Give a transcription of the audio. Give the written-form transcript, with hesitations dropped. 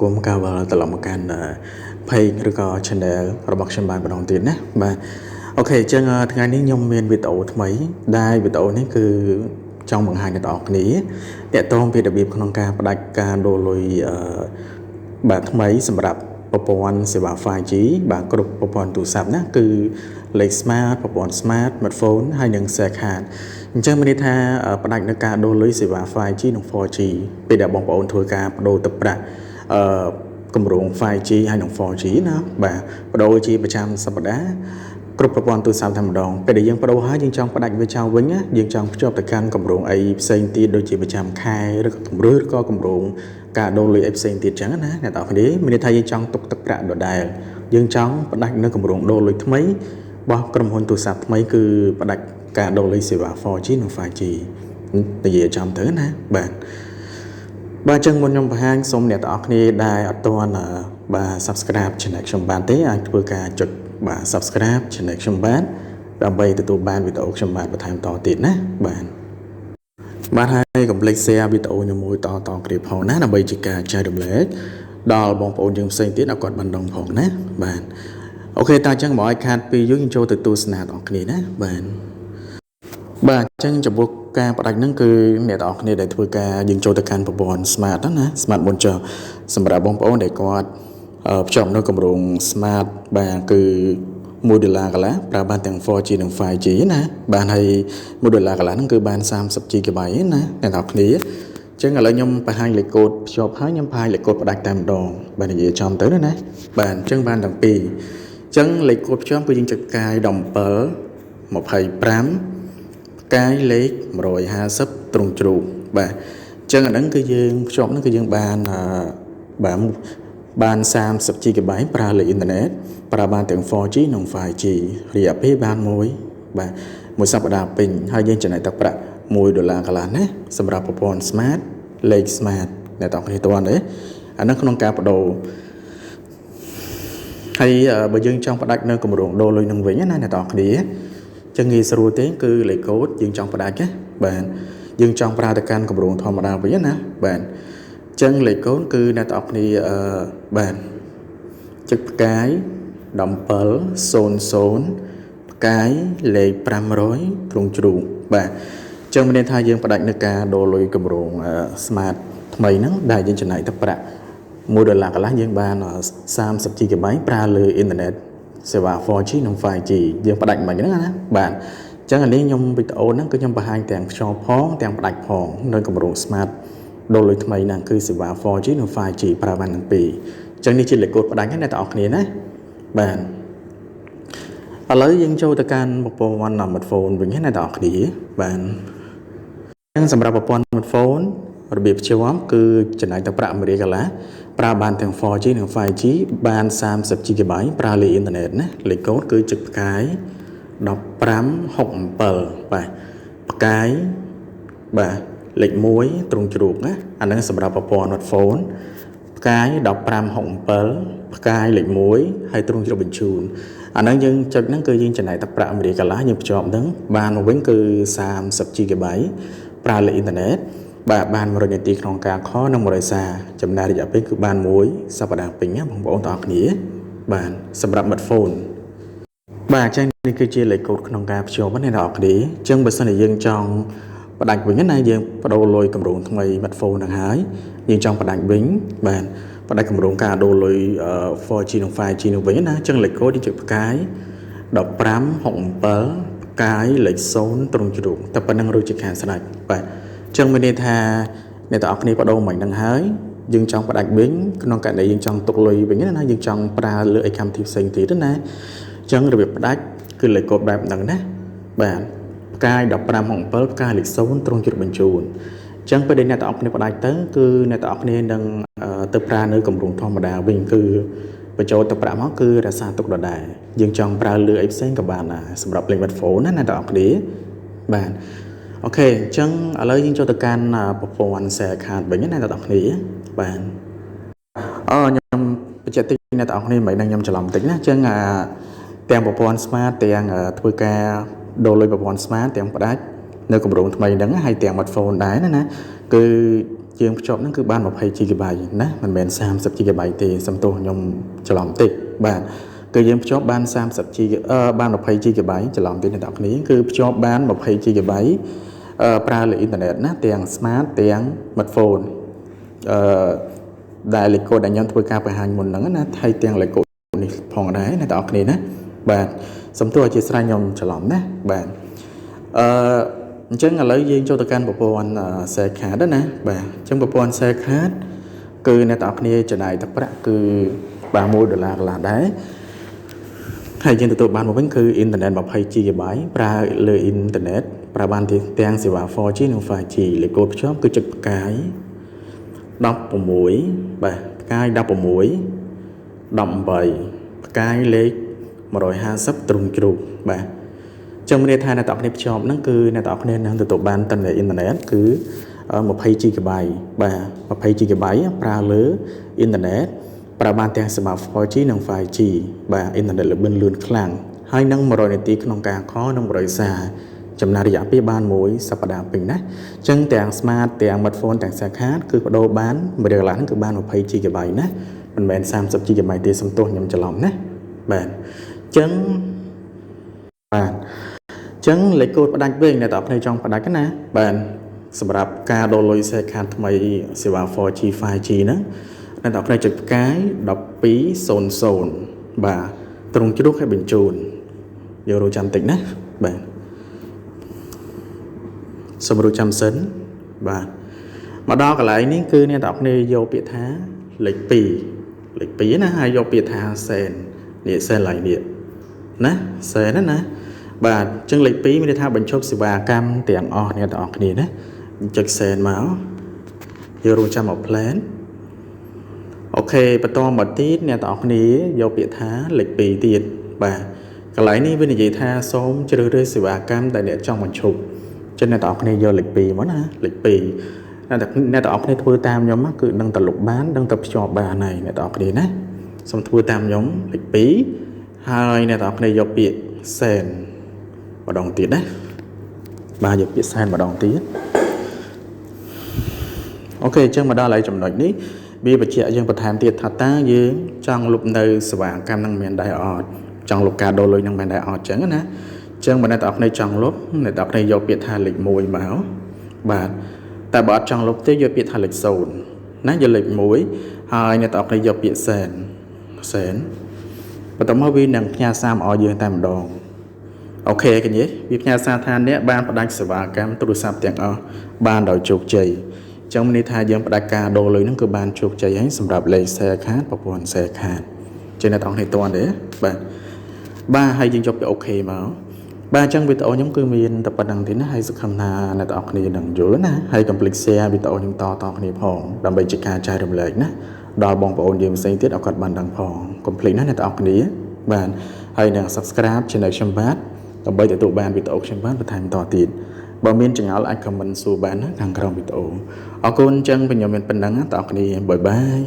គុំកាវលត្រឡប់មកកាន់ page ឬក៏ channel របស់ខ្ញុំបានម្ដងទៀតណាបាទអូខេអញ្ចឹងថ្ងៃនេះខ្ញុំមានវីដេអូថ្មីដែលវីដេអូនេះគឺចង់បង្ហាញដល់អ្នកនរគ្នាតកតងពីរបៀបក្នុងការផ្ដាច់ការដូរលុយបាទថ្មីសម្រាប់ប្រព័ន្ធសេវា 5G បាទគ្រប់ប្រព័ន្ធទូរស័ព្ទណាគឺលេខ smart ប្រព័ន្ធ smart smartphone ហើយនិង share card អញ្ចឹងមានន័យថាផ្ដាច់នៅការដូរលុយសេវា 5G និង 4G ពេលដែលបងប្អូនធ្វើការបដូរទឹកប្រាក់គម្រោង 5G ហើយនិង 4G ណាបាទបដូរជាប្រចាំសប្តាហ៍គ្រប់ប្រព័ន្ធទូរស័ព្ទតែម្ដងពេលដែលយើងបដូរហើយយើងចង់ផ្ដាច់វាចោលវិញណាយើងចង់ភ្ជាប់ទៅកាន់គម្រោងអីផ្សេងទៀតដូចជាប្រចាំខែឬក៏គម្រោងការដូរលុយអីផ្សេងទៀតចឹងណាអ្នកនរគ្នាមានន័យថាយើងចង់ទុកទឹកប្រាក់ដដែលយើងចង់ផ្ដាច់នៅគម្រោងដូរលុយថ្មីរបស់ក្រុមហ៊ុនទូរស័ព្ទថ្មីគឺផ្ដាច់ការដូរលុយសេវា 4G និង 5G និយាយចំទៅណាបាទចឹងមុនខ្ញុំបង្ហាញសូមអ្នកទាំងអស់គ្នាដែលអត់ទាន់បាទ Subscribe Channel ខ្ញុំបានទេអាចធ្វើការចុចបាទ Subscribe Channel ខ្ញុំបានដើម្បីទទួលបានវីដេអូខ្ញុំបានបន្ថែមតទៀតណាបាទហើយកុំភ្លេច Share វីដេអូនេះមួយតគ្នាផងណាដើម្បីជាការចែករំលែកដល់បងប្អូនយើងផ្សេងទៀតឲ្យគាត់បានដឹងផងណាបាទអូខេតើអញ្ចឹងបើឲ្យខាតពីយើងចូលទៅទស្សនាដល់គ្នាណាបាទអញ្ចឹងចំពោះការផ្ដាច់ហ្នឹងគឺអ្នកទាំងអស់គ្នាដែលធ្វើការយើងចូលទៅកាន់ប្រព័ន្ធ smart ណា smart monitor សម្រាប់បងប្អូនដែលគាត់ភ្ជាប់នៅគម្រោង smart បាទគឺ$1កន្លះប្រើបានទាំង 4G និង 5G ណាបានហើយ$1កន្លះហ្នឹងគឺបាន 30GB ណាអ្នកទាំងអស់គ្នាអញ្ចឹងឥឡូវខ្ញុំបង្ហាញលេខកូដភ្ជាប់ហើយខ្ញុំបង្ហាញលេខកូដផ្ដាច់តែម្ដងបាទនិយាយចំទៅណាបាទអញ្ចឹងបានទាំងពីរអញ្ចឹងលេខកូដភ្ជាប់គឺយើងចុចផ្កាយ17 25ផ្កាយលេខ150ត្រង់ជ្រូកបាទអញ្ចឹងអាហ្នឹងគឺយើងភ្ជាប់ហ្នឹងគឺយើងបាន 30GB ប្រើលេខអ៊ីនធឺណិតប្រើបានទាំង 4G និង 5G រយៈពេលបានមួយសប្តាហ៍ពេញហើយយើងចំណាយទឹកប្រាក់$1កន្លះណាសម្រាប់ប្រព័ន្ធ Smart លេខ Smart អ្នកទាំងគ្នាទាន់ទេអាហ្នឹងក្នុងការបដូរហើយបើយើងចង់ផ្ដាច់នៅគម្រោងដូរលុយនឹងវិញណាអ្នកទាំងគ្នាចឹងងាយស្រួលទេគឺលេខកូដយើងចង់ផ្ដាច់ណាបាទយើងចង់ប្រើទៅកាន់គម្រោងធម្មតាវិញណាបាទចឹងលេខកូដគឺអ្នកទាំងអស់គ្នាបាទចុចផ្កាយ1700ផ្កាយលេខ500ត្រង់ជ្រូកបាទចឹងមានន័យថាយើងផ្ដាច់នៅការដូរលុយគម្រោង Smart ថ្មីហ្នឹងដែលយើងចំណាយទឹកប្រាក់$1កន្លះយើងបាន 30GB ប្រើលើអ៊ីនធឺណិតសេវា 4G និង 5G យើងផ្ដាច់មិនហ្នឹងណាបាទអញ្ចឹងឥឡូវខ្ញុំវីដេអូហ្នឹងគឺខ្ញុំបង្ហាញទាំងភ្ជាប់ផងទាំងផ្ដាច់ផងនៅគម្រោង Smart ដូរលុយថ្មីហ្នឹងគឺសេវា 4G និង 5G ប្រើបានទាំងពីរអញ្ចឹងនេះជាលេខកូដផ្ដាច់ហ្នឹងអ្នកទាំងអស់គ្នាណាបាទឥឡូវយើងចូលទៅកាន់ប្រព័ន្ធ smartphone វិញណាអ្នកទាំងអស់គ្នាបាទអញ្ចឹងសម្រាប់ប្រព័ន្ធ smartphone របៀបភ្ជាប់គឺចំណាយទឹកប្រាក់$1កន្លះប្រើបានទាំង 4G និង 5G បាន 30GB ប្រើលេខអ៊ីនធឺណិតណាលេខកូដគឺចុចផ្កាយ1567បាទផ្កាយបាទលេខ1ត្រង់ជ្រូកណាអាហ្នឹងសម្រាប់ប្រព័ន្ធ smartphone ផ្កាយ1567ផ្កាយលេខ1ហើយត្រង់ជ្រូកបញ្ជូនអាហ្នឹងយើងចុចហ្នឹងគឺយើងចំណាយទឹកប្រាក់$1កន្លះយើងភ្ជាប់ហ្នឹងបានមកវិញគឺ 30GB ប្រើលេខអ៊ីនធឺណិតបាទបាន100នាទីក្នុងការខលនិង100សារចំណាយរយៈពេលគឺបាន1សប្តាហ៍ពេញណាបងប្អូនទាំងអស់គ្នាបាទសម្រាប់ smartphone បាទអញ្ចឹងនេះគឺជាលេខកូដក្នុងការភ្ជាប់ណាអ្នកនរគ្នាអញ្ចឹងបើសិនជាយើងចង់ផ្ដាច់វិញណាយើងបដូរលុយគម្រោងថ្មី smartphone ហ្នឹងហើយយើងចង់ផ្ដាច់វិញបាទផ្ដាច់គម្រោងការដូរលុយ 4G និង 5G នោះវិញណាអញ្ចឹងលេខកូដយើងចុចផ្កាយ1567ផ្កាយលេខ0ត្រង់ជ្រូកតែប៉ុណ្្នឹងរួចជាការស្ដាច់បាទអញ្ចឹងមានន័យថាអ្នកទាំងអស់គ្នាបដូរមិនហ្នឹងហើយយើងចង់ផ្ដាច់វិញក្នុងករណីយើងចង់ទុកលុយវិញណាយើងចង់ប្រើលើអីកម្មវិធីផ្សេងទៀតណាអញ្ចឹងរបៀបផ្ដាច់គឺលេខកូដបែបហ្នឹងណាបាទផ្កាយ1567ផ្កាយលេខ0ត្រង់ជ្រូកបញ្ជូនអញ្ចឹងពេលដែលអ្នកទាំងអស់គ្នាផ្ដាច់ទៅគឺអ្នកទាំងអស់គ្នានឹងទៅប្រើនៅគម្រោងធម្មតាវិញគឺបញ្ចូលទឹកប្រាក់មកគឺរក្សាទុកដដែលយើងចង់ប្រើលើអីផ្សេងក៏បានដែរសម្រាប់លេខ smartphone ណាអ្នកទាំងអស់គ្នាបាទអូខេអញ្ចឹងឥឡូវយើងចូលទៅកាន់ប្រព័ន្ធ share card វិញណាអ្នកទាំងអស់គ្នាបាទខ្ញុំបញ្ជាក់តិចអ្នកទាំងអស់គ្នាមិនដឹងខ្ញុំច្រឡំតិចណាអញ្ចឹងទាំងប្រព័ន្ធ smart ទាំងធ្វើការដូរលុយប្រព័ន្ធ smart ទាំងផ្ដាច់នៅគម្រោងថ្មីហ្នឹងហើយទាំង smartphone ដែរណាគឺ យើងភ្ជាប់ហ្នឹងគឺបាន20 GB ណាមិនមែន30 GB ទេសំទោសខ្ញុំច្រឡំតិចបាទគឺយើងភ្ជាប់បាន30 GB បាន20 GB ច្រឡំតិចអ្នកនរគ្នាគឺភ្ជាប់បាន20 GB ប្រើលើអ៊ីនធឺណិតណាទាំង smart ទាំង smartphone ដែលលេខកូដដែលខ្ញុំធ្វើការបង្ហាញមុនហ្នឹងណាហើយទាំងលេខកូដនេះផងដែរអ្នកនរគ្នាណាបាទសំទោសអធិស្ឋានខ្ញុំច្រឡំណាបាទអញ្ចឹងឥឡូវយើងចូលទៅកាន់ប្រព័ន្ធ share card ណាបាទអញ្ចឹងប្រព័ន្ធ share card គឺអ្នកទាំងអស់គ្នាចំណាយទឹកប្រាក់គឺបាន$1កន្លះដែរហើយយើងទទួលបានមកវិញគឺអ៊ីនធឺណិត20 GB ប្រើលើអ៊ីនធឺណិតប្រើបានទាំងសេវា 4G និង 5G លេខកូដភ្ជាប់គឺចុចផ្កាយ16បាទផ្កាយ16 18ផ្កាយលេខ150ទ្រុងជ្រូកបាទចឹងមានន័យថាអ្នកទាំងអស់គ្នាភ្ជាប់ហ្នឹងគឺអ្នកទាំងអស់គ្នានឹងទទួលបានតាមអ៊ីនធឺណិតគឺ20 GB បាទ20 GB ប្រើលើអ៊ីនធឺណិតប្រើបានទាំងសេវា 4G និង 5G បាទអ៊ីនធឺណិតលឿនខ្លាំងហើយនឹង100នាទីក្នុងការខលនិង100សារចំណាយរយៈពេលបាន1សប្តាហ៍ពេញណាអញ្ចឹងទាំង smart ទាំង smartphone ទាំង share card គឺបដូរបាន1រៀលហ្នឹងគឺបាន20 GB ណាមិនមែន30 GB ទេសំទោសខ្ញុំច្រឡំណាបាទអញ្ចឹងបាទអញ្ចឹងលេខកូដផ្ដាច់វិញអ្នកទាំងអស់គ្នាចង់ផ្ដាច់ណាបាទសម្រាប់ការដូរលុយ share card ថ្មីសេវា 4G 5G ហ្នឹងអ្នកទាំងអស់គ្នាចុចផ្កាយ1200បាទទ្រង់ជ្រូកឲ្យបញ្ជូនយករកចាំតិចណាបាទសូមរកចាំសិនបាទមកដល់កន្លែងនេះគឺអ្នកទាំងអស់គ្នាយកពាក្យថាលេខ2ណាហើយយកពាក្យថាសែននេះសែនឡើយនេះណាសែនណាបាទអញ្ចឹងលេខ2មានន័យថាបញ្ឈប់សេវាកម្មទាំងអស់អ្នកទាំងអស់គ្នាណាចុចសែនមកយករកចាំមក plan អូខេបន្តមកទៀតអ្នកទាំងអស់គ្នាយកពាក្យថាលេខ2ទៀតបាទកន្លែងនេះវានិយាយថាសូមជ្រើសរើសសេវាកម្មដែលអ្នកចង់បញ្ឈប់ចឹងអ្នកទាំងអស់គ្នាយកលេខ2មកណាលេខ2អ្នកទាំងអស់គ្នាធ្វើតាមខ្ញុំគឺដឹងតែលុបបានដឹងតែភ្ជាប់បានហើយអ្នកទាំងអស់គ្នាណាសូមធ្វើតាមខ្ញុំលេខ2ហើយអ្នកទាំងអស់គ្នាយកពាក្យសែនម្ដងទៀតណាបាទយកពាក្យសែនម្ដងទៀតអូខេអញ្ចឹងមកដល់ហើយចំណុចនេះវាបញ្ជាក់យើងបន្ថែមទៀតថាតើយើងចង់លុបនៅសេវាកម្មនឹងមានដែរអត់ចង់លុបការដូរលុយនឹងមានដែរអត់អញ្ចឹងណាអញ្ចឹងបើអ្នកទាំងអស់គ្នាចង់លុបអ្នកទាំងអស់គ្នាយកពាក្យថាលេខ1មកបាទតែបើអត់ចង់លុបទេយកពាក្យថាលេខ0ណាយកលេខ1ហើយអ្នកទាំងអស់គ្នាយកពាក្យសែនបន្ទាប់មកវានឹងផ្ញើសារមកឲ្យយើងតែម្ដងអូខេកញ្ញាវាផ្ញើសារថាអ្នកបានផ្ដាច់សេវាកម្មទូរស័ព្ទទាំងអស់បានដោយជោគជ័យអញ្ចឹងមានន័យថាយើងផ្ដាច់ការដូរលុយហ្នឹងគឺបានជោគជ័យហើយសម្រាប់លេខ share card ប្រព័ន្ធ share card ចឹងអ្នកទាំងអស់គ្នាតន់ទេបាទហើយយើងយកពាក្យអូខេមកបាទអញ្ចឹងវីដេអូខ្ញុំគឺមានតែប៉ុណ្្នឹងទេណាហើយសង្ឃឹមថាអ្នកទាំងអស់គ្នានឹងយល់ណាហើយកុំភ្លេច share វីដេអូខ្ញុំតគ្នាផងដើម្បីជាការចែករំលែកណាដល់បងប្អូនយើងផ្សេងទៀតឲ្យគាត់បានដឹងផងកុំភ្លេចណាអ្នកទាំងអស់គ្នាបាទហើយនឹង subscribe channel ខ្ញុំបាទដើម្បីទទួលបានវីដេអូខ្ញុំបានបន្ថែមតទៀតបើមានចង្អល់អាច comment សួរបានណាខាងក្រោមវីដេអូអរគុណអញ្ចឹងខ្ញុំមានប៉ុណ្្នឹងណាបងប្អូនគ្នាបាយបាយ